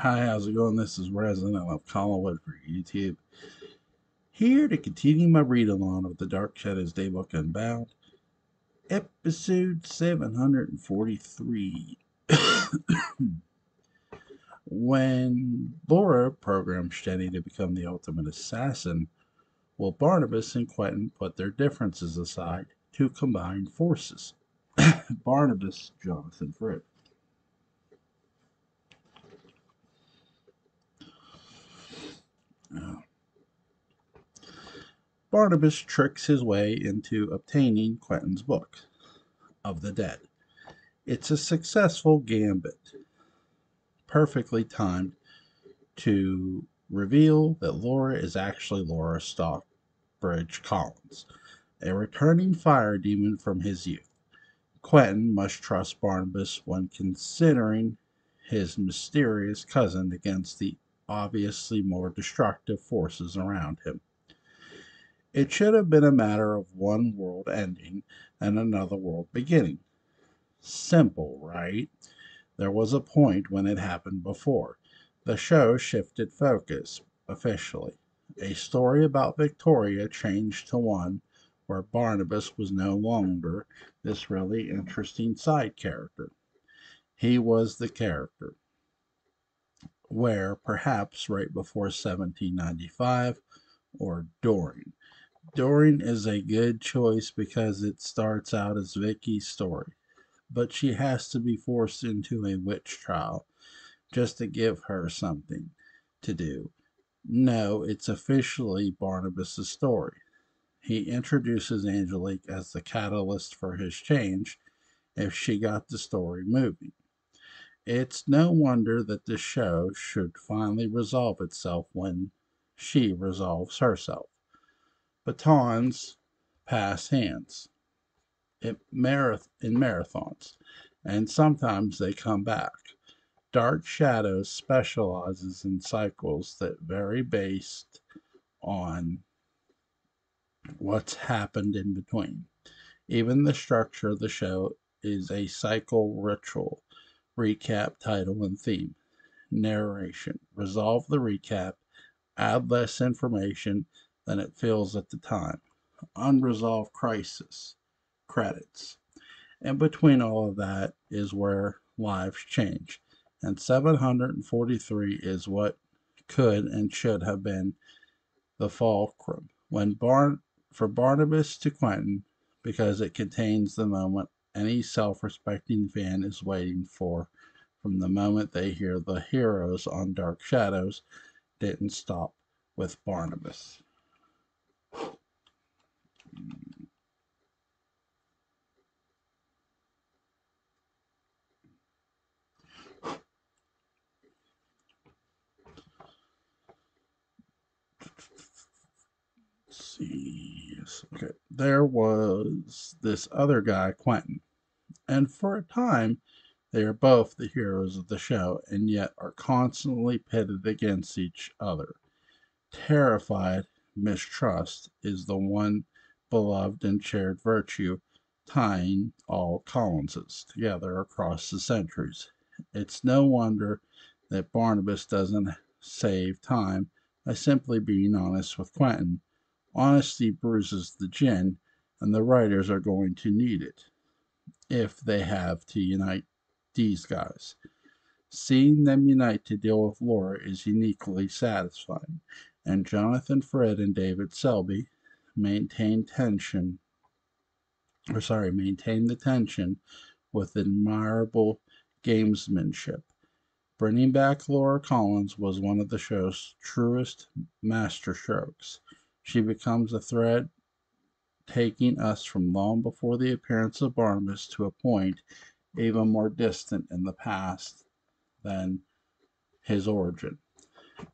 Hi, how's it going? This is Resident of Collinwood for YouTube. Here to continue my read along of the Dark Shadows Daybook UnBound, episode 743. When Laura programmed Shetty to become the ultimate assassin, will Barnabas and Quentin put their differences aside to combine forces? Barnabas, Jonathan Fripp. Uh, Barnabas tricks his way into obtaining Quentin's book of the dead. It's a successful gambit, perfectly timed to reveal that Laura is actually Laura Stockbridge Collins, a returning fire demon from his youth. Quentin must trust Barnabas when considering his mysterious cousin against the obviously more destructive forces around him. It should have been a matter of one world ending and another world beginning. Simple, right? There was a point when it happened before. The show shifted focus, officially. A story about Victoria changed to one where Barnabas was no longer this really interesting side character. He was the character. Where, perhaps right before 1795 or during. During is a good choice because it starts out as Vicky's story, but she has to be forced into a witch trial just to give her something to do. No, it's officially Barnabas' story. He introduces Angelique as the catalyst for his change if she got the story moving. It's no wonder that the show should finally resolve itself when she resolves herself. Batons pass hands in marathons, and sometimes they come back. Dark Shadows specializes in cycles that vary based on what's happened in between. Even the structure of the show is a cycle ritual: recap, title, and theme. Narration. Resolve the recap, add less information than it feels at the time. Unresolved crisis. Credits. And between all of that is where lives change. And 743 is what could and should have been the fulcrum for Barnabas to Quentin, because it contains the moment any self-respecting fan is waiting for from the moment they hear the heroes on Dark Shadows didn't stop with Barnabas. Let's see. Okay. There was this other guy, Quentin, and for a time they are both the heroes of the show and yet are constantly pitted against each other. Terrified mistrust is the one beloved and shared virtue tying all Collinses together across the centuries. It's no wonder that Barnabas doesn't save time by simply being honest with Quentin. Honesty bruises the gin, and the writers are going to need it if they have to unite these guys. Seeing them unite to deal with Laura is uniquely satisfying, and Jonathan Fred and David Selby maintain maintain the tension with admirable gamesmanship. Bringing back Laura Collins was one of the show's truest masterstrokes. She becomes a thread taking us from long before the appearance of Barnabas to a point even more distant in the past than his origin,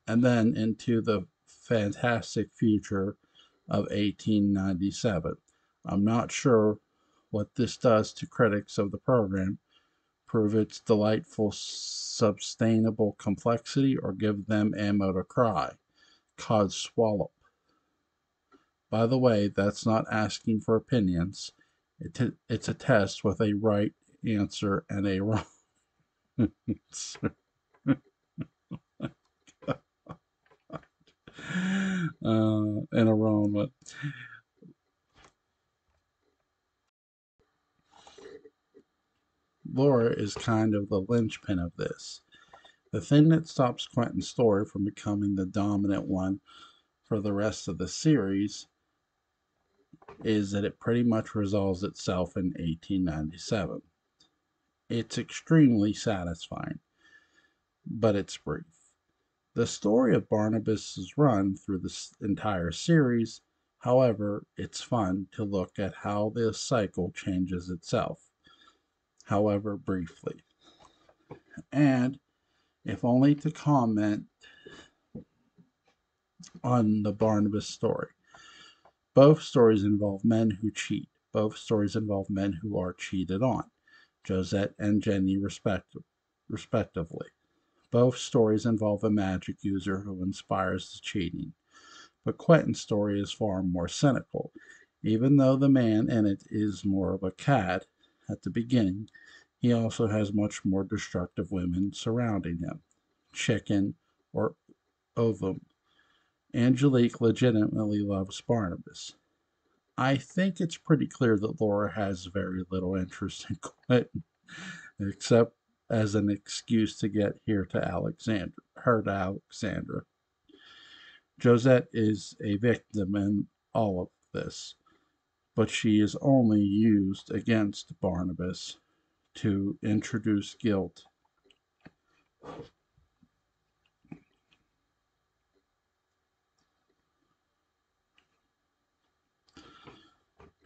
and then into the fantastic future of 1897. I'm not sure what this does to critics of the program, prove its delightful, sustainable complexity, or give them ammo to cry. Cod swallow. By the way, that's not asking for opinions. It's a test with a right answer and a wrong answer. in a row. But Laura is kind of the linchpin of this. The thing that stops Quentin's story from becoming the dominant one for the rest of the series is that it pretty much resolves itself in 1897. It's extremely satisfying, but it's brief. The story of Barnabas's run through this entire series, however, it's fun to look at how this cycle changes itself, however briefly. And if only to comment on the Barnabas story. Both stories involve men who cheat. Both stories involve men who are cheated on, Josette and Jenny respectively. Both stories involve a magic user who inspires the cheating. But Quentin's story is far more cynical. Even though the man in it is more of a cad at the beginning, he also has much more destructive women surrounding him. Chicken or ovum. Angelique legitimately loves Barnabas. I think it's pretty clear that Laura has very little interest in Quentin, except as an excuse to get her to Alexandra. Josette is a victim in all of this, but she is only used against Barnabas to introduce guilt.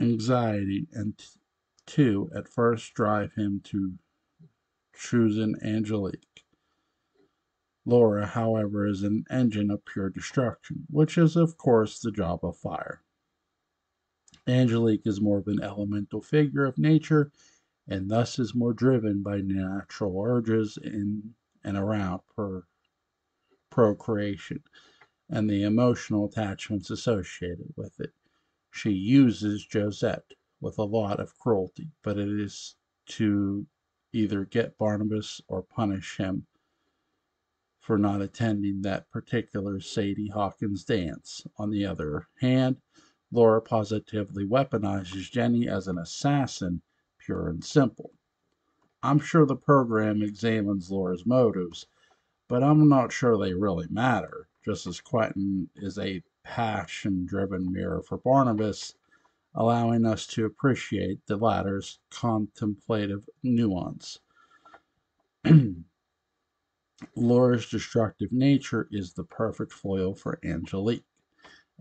Anxiety and two at first drive him to choosing Angelique. Laura, however, is an engine of pure destruction, which is, of course, the job of fire. Angelique is more of an elemental figure of nature and thus is more driven by natural urges in and around procreation and the emotional attachments associated with it. She uses Josette with a lot of cruelty, but it is to either get Barnabas or punish him for not attending that particular Sadie Hawkins dance. On the other hand, Laura positively weaponizes Jenny as an assassin, pure and simple. I'm sure the program examines Laura's motives, but I'm not sure they really matter, just as Quentin is a passion driven mirror for Barnabas, allowing us to appreciate the latter's contemplative nuance. Laura's destructive nature is the perfect foil for Angelique.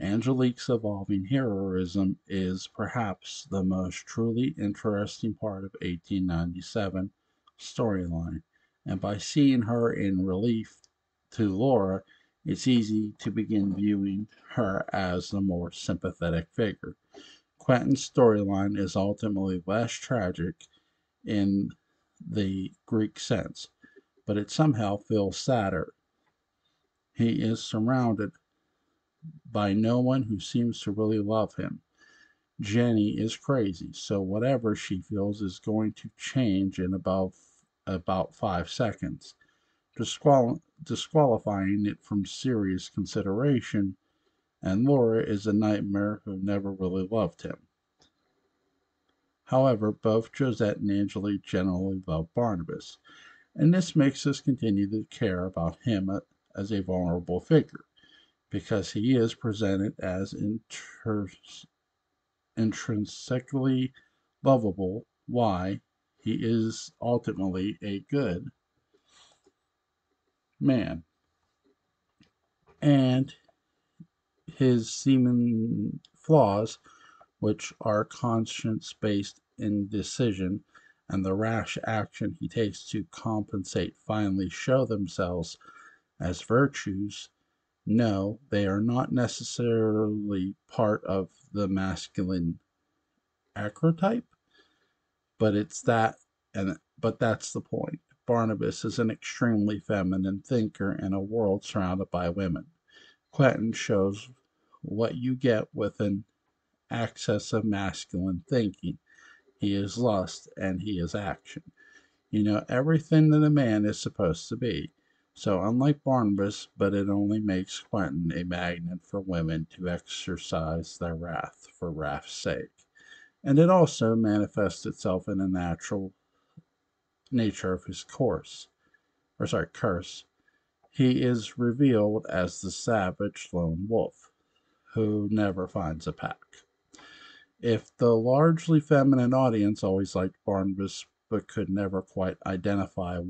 Angelique's evolving heroism is perhaps the most truly interesting part of 1897 storyline, and by seeing her in relief to Laura, it's easy to begin viewing her as the more sympathetic figure. Quentin's storyline is ultimately less tragic in the Greek sense, but it somehow feels sadder. He is surrounded by no one who seems to really love him. Jenny is crazy, so whatever she feels is going to change in about 5 seconds, disqualifying it from serious consideration, and Laura is a nightmare who never really loved him. However, both Josette and Angelique generally love Barnabas, and this makes us continue to care about him as a vulnerable figure, because he is presented as intrinsically lovable. Why? He is ultimately a good man. And his seeming flaws, which are conscience based indecision and the rash action he takes to compensate, finally show themselves as virtues. No, they are not necessarily part of the masculine archetype, but it's that but that's the point. Barnabas is an extremely feminine thinker in a world surrounded by women. Quentin shows what you get with an excess of masculine thinking. He is lust and he is action. You know everything that a man is supposed to be. So, unlike Barnabas, but it only makes Quentin a magnet for women to exercise their wrath for wrath's sake. And it also manifests itself in the natural nature of his curse. He is revealed as the savage lone wolf who never finds a pack. If the largely feminine audience always liked Barnabas but could never quite identify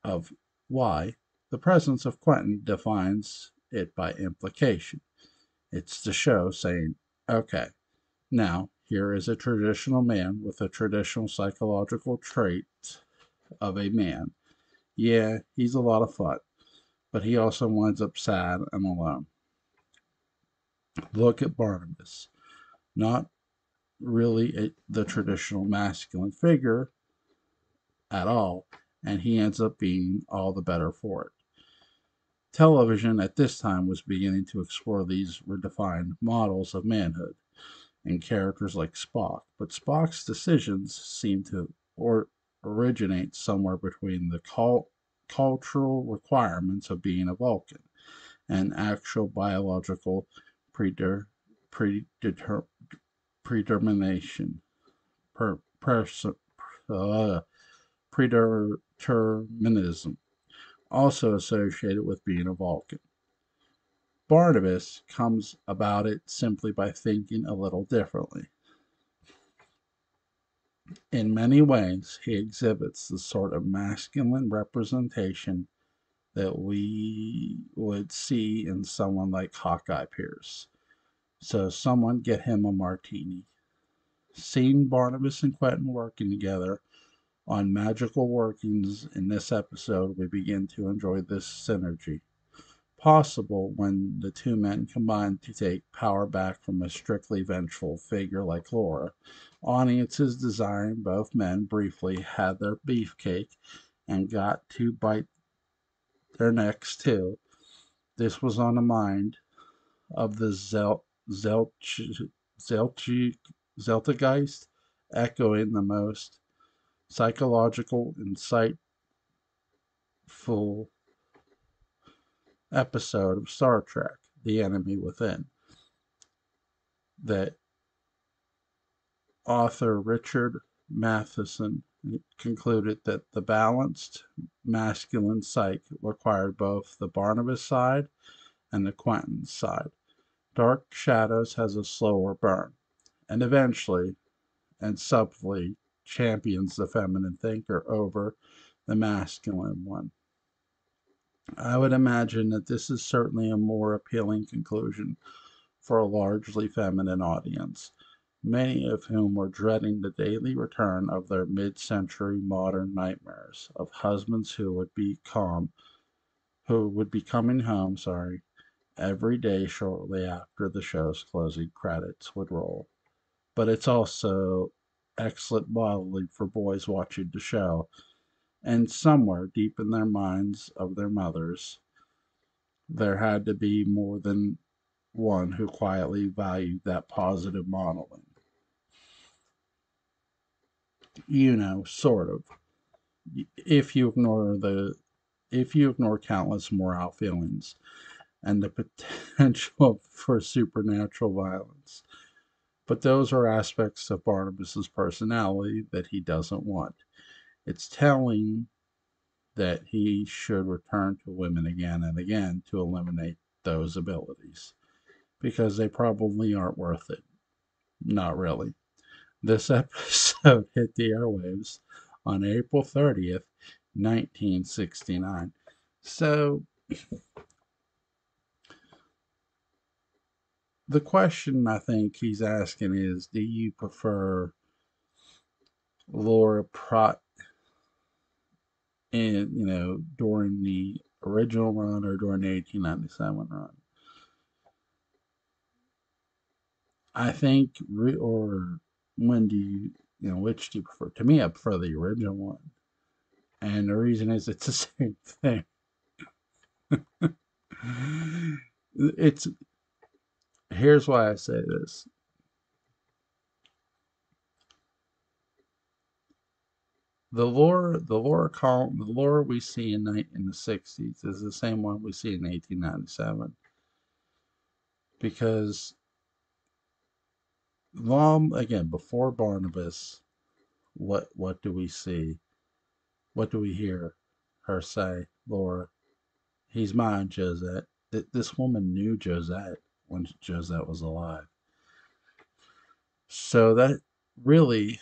of why, the presence of Quentin defines it by implication. It's the show saying, okay, now here is a traditional man with a traditional psychological trait of a man. Yeah, he's a lot of fun, but he also winds up sad and alone. Look at Barnabas. Not really the traditional masculine figure at all, and he ends up being all the better for it. Television at this time was beginning to explore these redefined models of manhood in characters like Spock, but Spock's decisions seem to originate somewhere between the cultural requirements of being a Vulcan and actual biological predeter- predeter- predetermination. Per, pers- uh, Predeterminism, also associated with being a Vulcan. Barnabas comes about it simply by thinking a little differently. In many ways, he exhibits the sort of masculine representation that we would see in someone like Hawkeye Pierce. So, someone get him a martini. Seeing Barnabas and Quentin working together on magical workings in this episode, we begin to enjoy this synergy. Possible when the two men combine to take power back from a strictly vengeful figure like Laura. Audiences desiring both men briefly had their beefcake and got to bite their necks too. This was on the mind of the Zeltgeist, echoing the most psychological, insightful episode of Star Trek, The Enemy Within, that author Richard Matheson concluded that the balanced masculine psyche required both the Barnabas side and the Quentin side. Dark Shadows has a slower burn, and eventually and subtly champions the feminine thinker over the masculine one. I would imagine that this is certainly a more appealing conclusion for a largely feminine audience, many of whom were dreading the daily return of their mid-century modern nightmares of husbands who would be coming home, every day shortly after the show's closing credits would roll. But it's also excellent modeling for boys watching the show, and somewhere deep in their minds of their mothers, there had to be more than one who quietly valued that positive modeling. Sort of. If you ignore the if you ignore countless moral feelings and the potential for supernatural violence. But those are aspects of Barnabas's personality that he doesn't want. It's telling that he should return to women again and again to eliminate those abilities because they probably aren't worth it. Not really. This episode hit the airwaves on April 30th, 1969. So, the question I think he's asking is, do you prefer Laura Pratt during the original run or during the 1897 run? I think, or when do which do you prefer? To me, I prefer the original one. And the reason is it's the same thing. It's Here's why I say this. the lore we see in the 60s is the same one we see in 1897, because long again before Barnabas, what do we see? What do we hear her say? Laura, he's mine, Josette. This woman knew Josette when Josette was alive. So that really,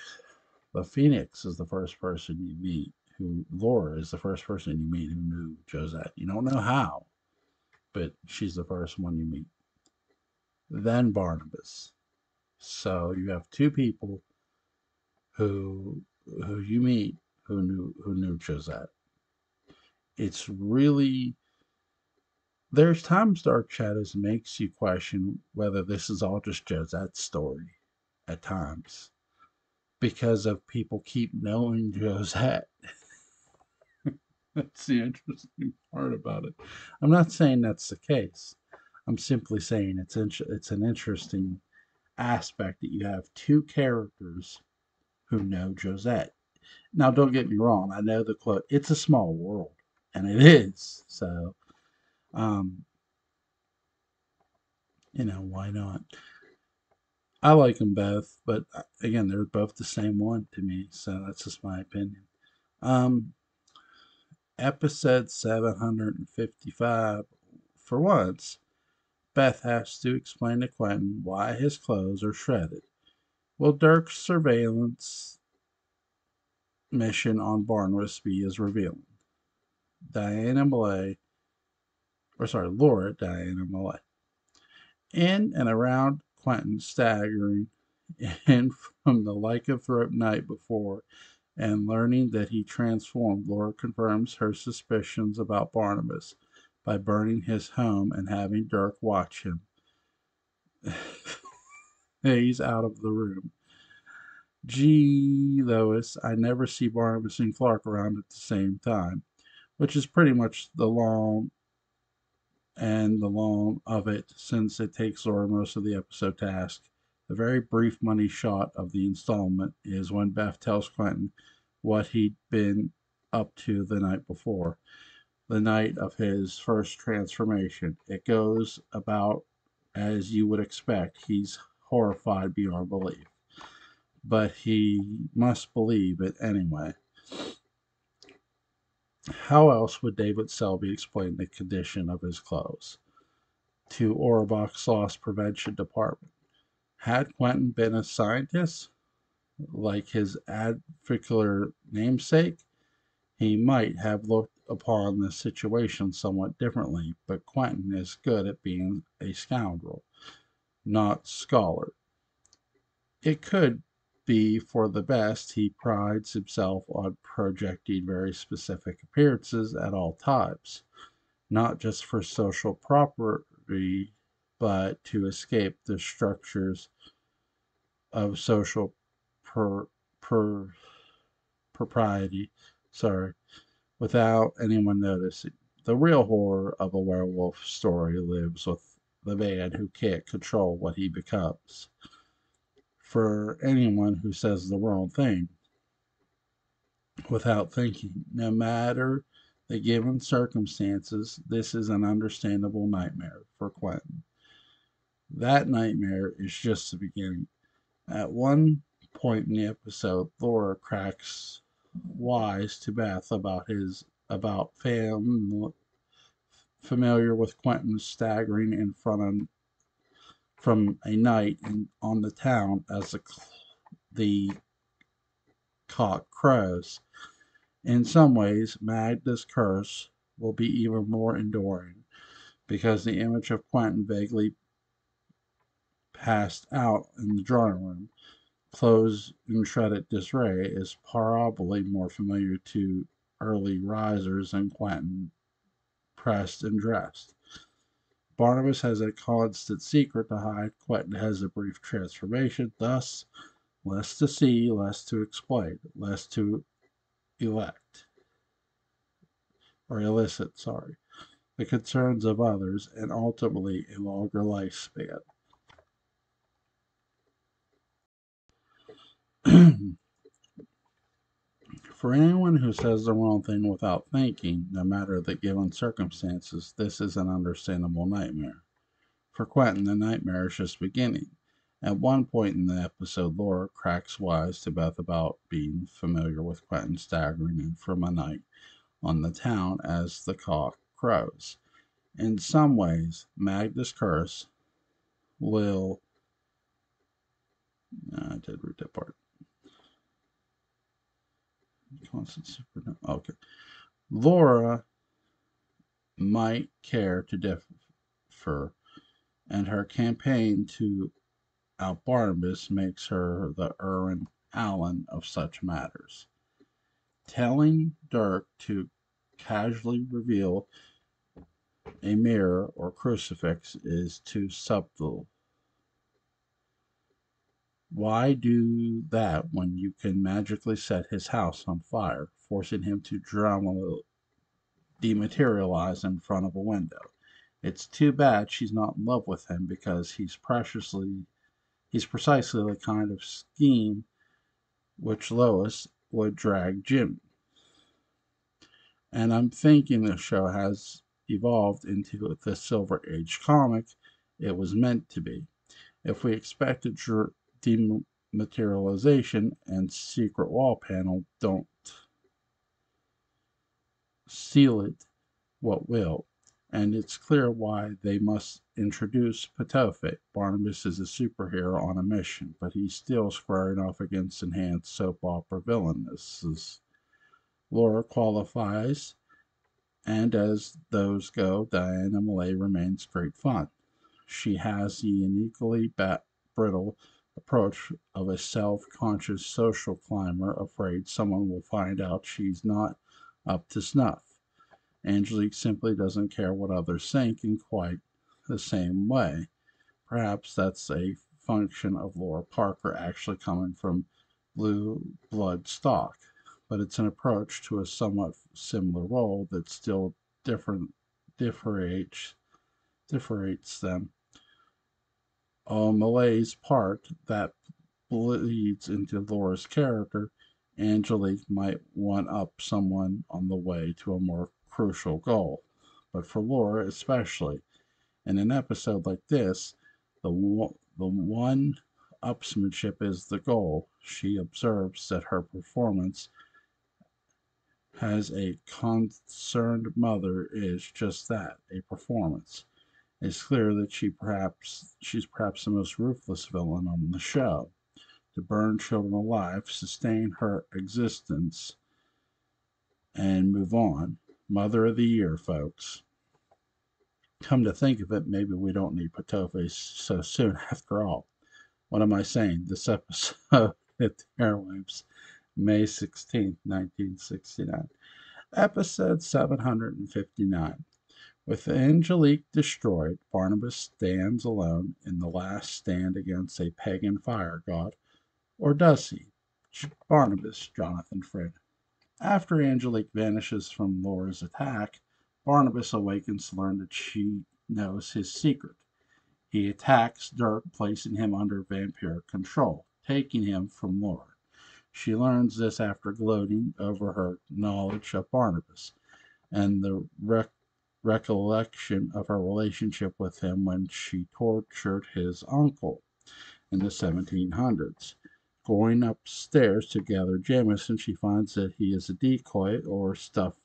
the Phoenix is the first person you meet. Who Laura is the first person you meet who knew Josette. You don't know how, but she's the first one you meet. Then Barnabas. So you have two people who you meet who knew Josette. It's really, there's times Dark Shadows makes you question whether this is all just Josette's story at times, because of people keep knowing Josette. That's the interesting part about it. I'm not saying that's the case. I'm simply saying it's an interesting aspect that you have two characters who know Josette. Now, don't get me wrong. I know the quote, it's a small world, and it is. So, um, why not? I like them both, but again, they're both the same one to me. So that's just my opinion. Um, Episode 755. For once, Beth has to explain to Quentin why his clothes are shredded. Will Dirk's surveillance mission on Barnabas be as revealing? Diana Malay, Laura Diana Malay. In and around Quentin, staggering in from the lycanthrope night before and learning that he transformed, Laura confirms her suspicions about Barnabas by burning his home and having Dirk watch him. He's out of the room. Gee, Lois, I never see Barnabas and Clark around at the same time, which is pretty much the long of it, since it takes Laura most of the episode to ask. The very brief money shot of the installment is when Beth tells Quentin what he'd been up to the night before, the night of his first transformation. It goes about as you would expect. He's horrified beyond belief, but he must believe it anyway. How else would David Selby explain the condition of his clothes to Orbach's loss prevention department? Had Quentin been a scientist, like his advocator namesake, he might have looked upon the situation somewhat differently, but Quentin is good at being a scoundrel, not scholar. It could be for the best. He prides himself on projecting very specific appearances at all times, not just for social property, but to escape the structures of social per, per, propriety, sorry, without anyone noticing. The real horror of a werewolf story lives with the man who can't control what he becomes. For anyone who says the wrong thing without thinking, no matter the given circumstances, this is an understandable nightmare for Quentin. That nightmare is just the beginning. At one point in the episode, Laura cracks wise to Beth about familiar with Quentin staggering in front of from a night on the town as the cock crows. In some ways, Magda's curse will be even more enduring, because the image of Quentin vaguely passed out in the drawing room, clothes in shredded disarray, is probably more familiar to early risers than Quentin pressed and dressed. Barnabas has a constant secret to hide. Quentin has a brief transformation. Thus, less to see, less to explain, less to elect or elicit, the concerns of others, and ultimately a longer lifespan. For anyone who says the wrong thing without thinking, no matter the given circumstances, this is an understandable nightmare. For Quentin, the nightmare is just beginning. At one point in the episode, Laura cracks wise to Beth about being familiar with Quentin staggering in from a night on the town as the cock crows. In some ways, Magda's curse will. I did read that part. Okay. Laura might care to differ, and her campaign to out Barnabas makes her the Irwin Allen of such matters. Telling Dirk to casually reveal a mirror or crucifix is too subtle. Why do that when you can magically set his house on fire, forcing him to dematerialize in front of a window? It's too bad she's not in love with him because he's precisely the kind of scheme which Lois would drag Jim. And I'm thinking the show has evolved into the Silver Age comic it was meant to be. If we expected dematerialization and secret wall panel don't seal it, what will? And it's clear why they must introduce Patofe. Barnabas is a superhero on a mission, but he's still squaring off against enhanced soap opera villains. Laura qualifies, and as those go, Diana Malay remains great fun. She has the uniquely brittle approach of a self-conscious social climber afraid someone will find out she's not up to snuff. Angelique simply doesn't care what others think in quite the same way. Perhaps that's a function of Laura Parker actually coming from blue blood stock, but it's an approach to a somewhat similar role that still differentiates them. Malay's part that bleeds into Laura's character, Angelique might one up someone on the way to a more crucial goal. But for Laura especially, in an episode like this, the one upsmanship is the goal. She observes that her performance as a concerned mother is just that, a performance. It's clear that she's perhaps the most ruthless villain on the show. To burn children alive, sustain her existence, and move on. Mother of the Year, folks. Come to think of it, maybe we don't need Patofe so soon after all. What am I saying? This episode hit the airwaves May 16th, 1969. Episode 759. With Angelique destroyed, Barnabas stands alone in the last stand against a pagan fire god. Or does he? Barnabas, Jonathan Frid. After Angelique vanishes from Laura's attack, Barnabas awakens to learn that she knows his secret. He attacks Dirk, placing him under vampire control, taking him from Laura. She learns this after gloating over her knowledge of Barnabas and the recollection of her relationship with him when she tortured his uncle in the 1700s. Going upstairs to gather Jameson, she finds that he is a decoy or stuffed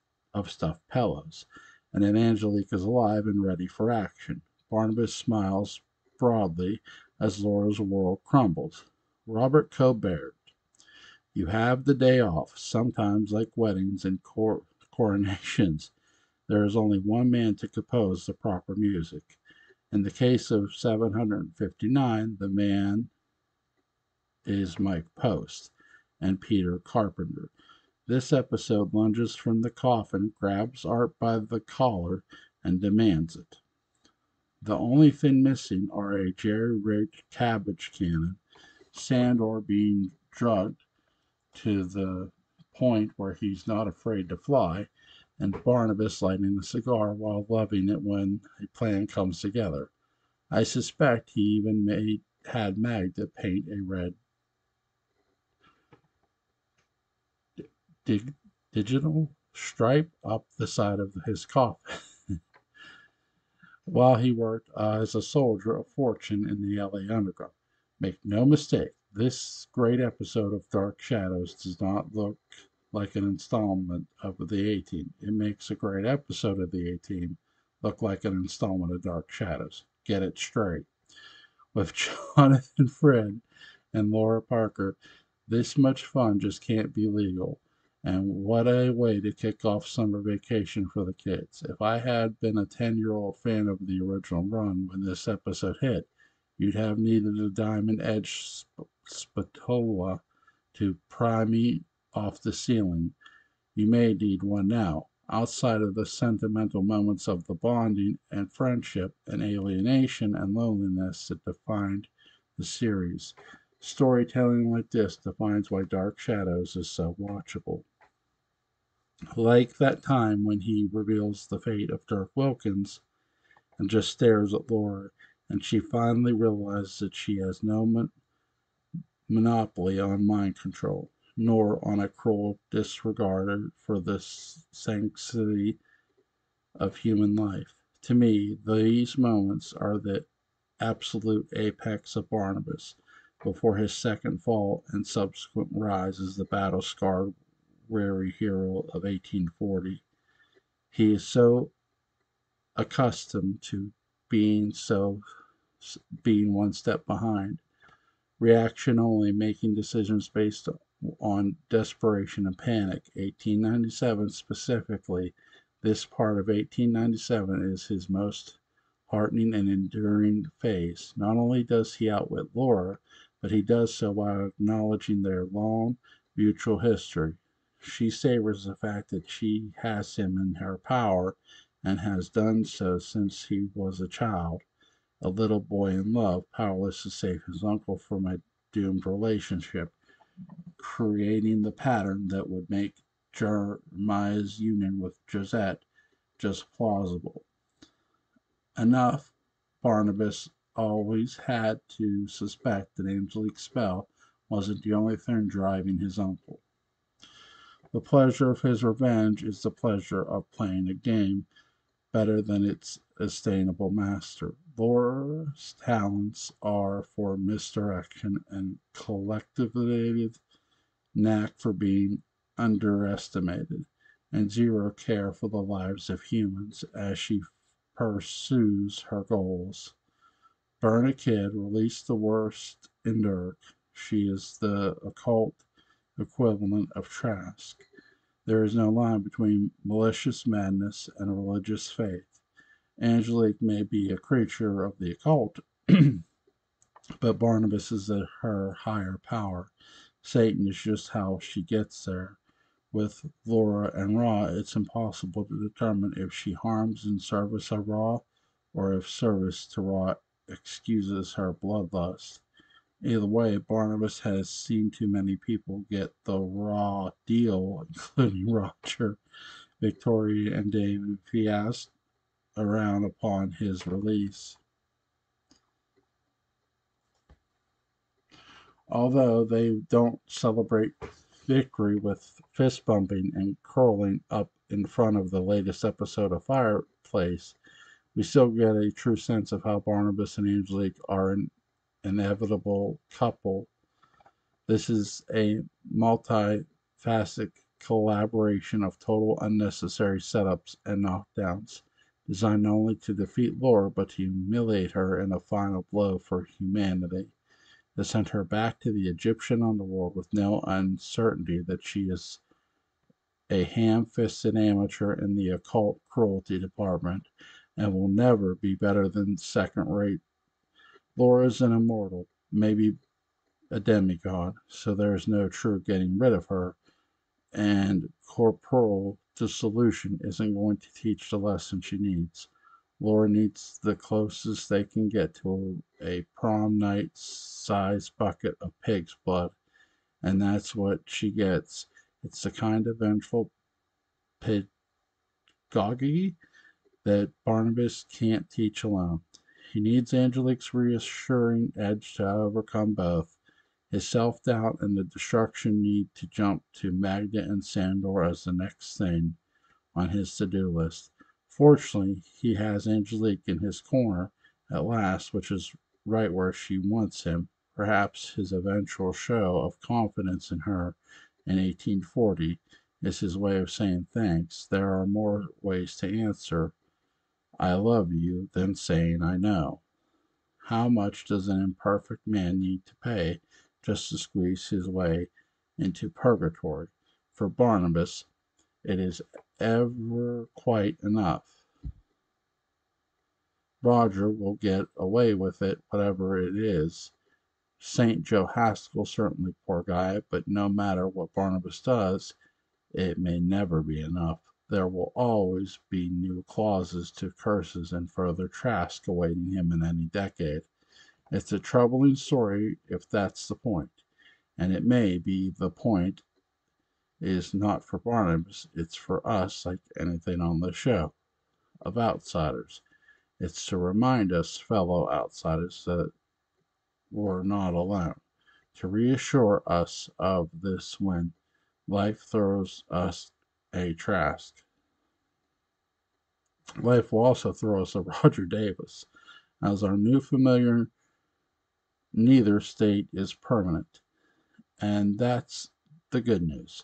pillows, and that Angelique is alive and ready for action. Barnabas smiles broadly as Laura's world crumbles. Robert Colbert. You have the day off. Sometimes, like weddings and coronations, there is only one man to compose the proper music. In the case of 759, the man is Mike Post and Peter Carpenter. This episode lunges from the coffin, grabs Art by the collar, and demands it. The only thing missing are a jerry-rigged cabbage cannon, Sandor being drugged to the point where he's not afraid to fly, and Barnabas lighting a cigar while loving it when a plan comes together. I suspect he even had Magda paint a red dig- digital stripe up the side of his coffin while he worked as a soldier of fortune in the LA Underground. Make no mistake, this great episode of Dark Shadows does not look like an installment of the A-Team. It makes a great episode of the A-Team look like an installment of Dark Shadows. Get it straight. With Jonathan Fred and Laura Parker, this much fun just can't be legal. And what a way to kick off summer vacation for the kids. If I had been a 10-year-old fan of the original run when this episode hit, you'd have needed a diamond edged spatula to pry me off the ceiling. You may need one now. Outside of the sentimental moments of the bonding and friendship and alienation and loneliness that defined the series, storytelling like this defines why Dark Shadows is so watchable. Like that time when he reveals the fate of Dirk Wilkins and just stares at Laura, and she finally realizes that she has no monopoly on mind control, nor on a cruel disregard for the sanctity of human life. To me, these moments are the absolute apex of Barnabas before his second fall and subsequent rise as the battle scarred, weary hero of 1840. He is so accustomed to being so being one step behind, reaction only, making decisions based on desperation and panic. 1897 specifically, this part of 1897 is his most heartening and enduring phase. Not only does he outwit Laura, but he does so while acknowledging their long mutual history. She savors the fact that she has him in her power and has done so since he was a child, a little boy in love, powerless to save his uncle from a doomed relationship, creating the pattern that would make Jeremiah's union with Josette just plausible enough. Barnabas always had to suspect that Angelique's spell wasn't the only thing driving his uncle. The pleasure of his revenge is the pleasure of playing a game better than its sustainable master. Laura's talents are for misdirection and collective knack for being underestimated, and zero care for the lives of humans as she pursues her goals. Burn a kid, release the worst in Dirk. She is the occult equivalent of Trask. There is no line between malicious madness and religious faith. Angelique may be a creature of the occult, but Barnabas is her higher power. Satan is just how she gets there. With Laura and Ra, it's impossible to determine if she harms in service of Ra or if service to Ra excuses her bloodlust. Either way, Barnabas has seen too many people get the raw deal, including Roger, Victoria, and David Fiast, around upon his release. Although they don't celebrate victory with fist bumping and curling up in front of the latest episode of Fireplace, we still get a true sense of how Barnabas and Angelique are an inevitable couple. This is a multi-faceted collaboration of total unnecessary setups and knockdowns, designed not only to defeat Laura but to humiliate her in a final blow for humanity, to send her back to the Egyptian underworld with no uncertainty that she is a ham-fisted amateur in the occult cruelty department and will never be better than second-rate. Laura's an immortal, maybe a demigod, so there is no true getting rid of her, and corporal dissolution isn't going to teach the lesson she needs. Laura needs the closest they can get to a prom night sized bucket of pig's blood, and that's what she gets. It's the kind of vengeful pedagogy that Barnabas can't teach alone. He needs Angelique's reassuring edge to overcome both. His self-doubt and the destruction need to jump to Magda and Sandor as the next thing on his to-do list. Fortunately, he has Angelique in his corner at last, which is right where she wants him. Perhaps his eventual show of confidence in her in 1840 is his way of saying thanks. There are more ways to answer I love you than saying I know. How much does an imperfect man need to pay just to squeeze his way into purgatory? For Barnabas, it is ever quite enough. Roger will get away with it, whatever it is. St. Joe Haskell certainly, poor guy, but no matter what Barnabas does, it may never be enough. There will always be new clauses to curses and further Trask awaiting him in any decade. It's a troubling story if that's the point, and it may be the point is not for Barnabas, it's for us, like anything on the show, of outsiders. It's to remind us, fellow outsiders, that we're not alone, to reassure us of this when life throws us a Trask. Life will also throw us a Roger Davis. As our new familiar, neither state is permanent. And that's the good news.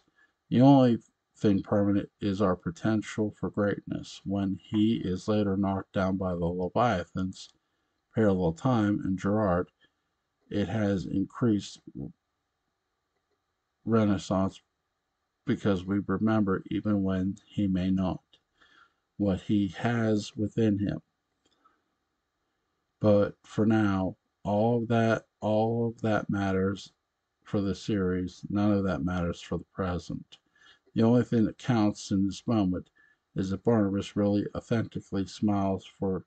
The only thing permanent is our potential for greatness. When he is later knocked down by the Leviathans, parallel time, and Gerard, it has increased renaissance because we remember, even when he may not, what he has within him. But for now, all of that matters for the series. None of that matters for the present. The only thing that counts in this moment is that Barnabas really authentically smiles for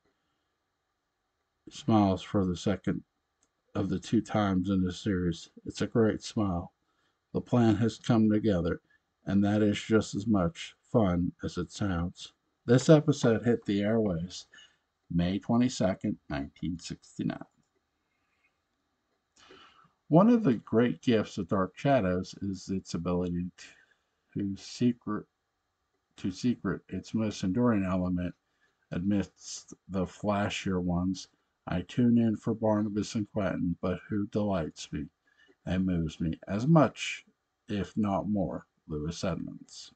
the second of the two times in this series. It's a great smile. The plan has come together, and that is just as much fun as it sounds. This episode hit the airwaves May 22nd, 1969. One of the great gifts of Dark Shadows is its ability to secret its most enduring element amidst the flashier ones. I tune in for Barnabas and Quentin, but who delights me and moves me as much, if not more, Lewis Edmonds.